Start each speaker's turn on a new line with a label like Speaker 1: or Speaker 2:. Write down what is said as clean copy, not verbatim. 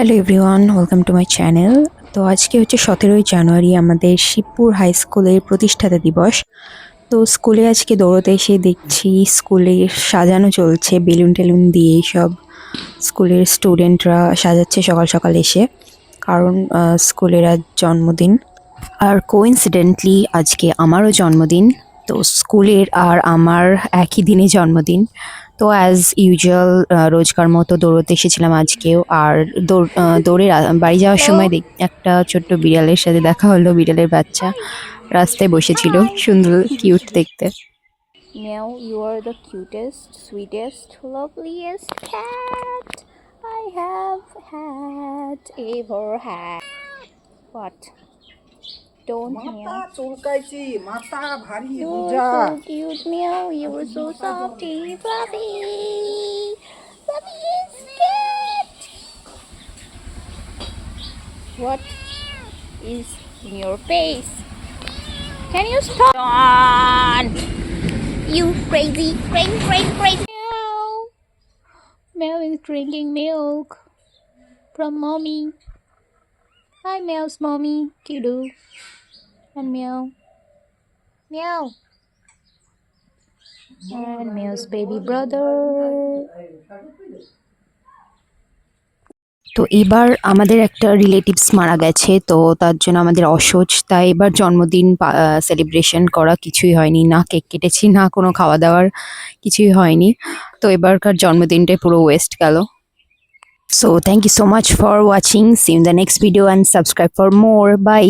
Speaker 1: Hello everyone, welcome to my channel. তো আজকে হচ্ছে 17ই জানুয়ারি, আমাদের শিবপুর হাই স্কুলের প্রতিষ্ঠাতা দিবস। তো স্কুলে আজকে দৌড়তে এসে দেখছি স্কুলে সাজানো চলছে বেলুন টেলুন দিয়ে। সব স্কুলের স্টুডেন্টরা সাজাচ্ছে সকাল সকাল এসে, কারণ স্কুলের আজ জন্মদিন। আর কোইন্সিডেন্টলি আজকে আমারও জন্মদিন। তো স্কুলের আর আমার একই দিনে জন্মদিন। তো অ্যাজ ইউজুয়াল রোজকার মতো দৌড়তে এসেছিলাম আজকেও। আর দৌড়ে বাড়ি যাওয়ার
Speaker 2: Hello.
Speaker 1: সময় একটা ছোট্ট বিড়ালের সাথে দেখা হলো। বিড়ালের বাচ্চা রাস্তায় বসেছিল,
Speaker 2: Hi.
Speaker 1: সুন্দর কিউট দেখতে।
Speaker 2: Meow, you are the cutest, sweetest, loveliest cat I have had ever had. What? Don't
Speaker 3: মাথা
Speaker 2: meow.
Speaker 3: চুলকাইছি, মাথা ভারী
Speaker 2: You
Speaker 3: বুঝা।
Speaker 2: are so cute, meow. You are so softy, fluffy. Fluffy is cat. What is in your face? Can you stop? On. You crazy, crazy. Meow. Meow is drinking milk from mommy. Hi, Meow's mommy. Kidu. And Meow. Meow. And Meow's baby brother.
Speaker 1: তো এবার আমাদের একটা relatives মারা গেছে, তো তার জন্য আমাদের অসহ্য। তাই এবার জন্মদিন সেলিব্রেশন করা কিছুই হয়নি, না কেক কেটেছি, না কোনো খাওয়া দাওয়ার কিছুই হয়নি। তো এবারকার জন্মদিনটাই পুরো ওয়েস্ট গেল। So thank you so much for watching. See you in the next video and subscribe for more. By.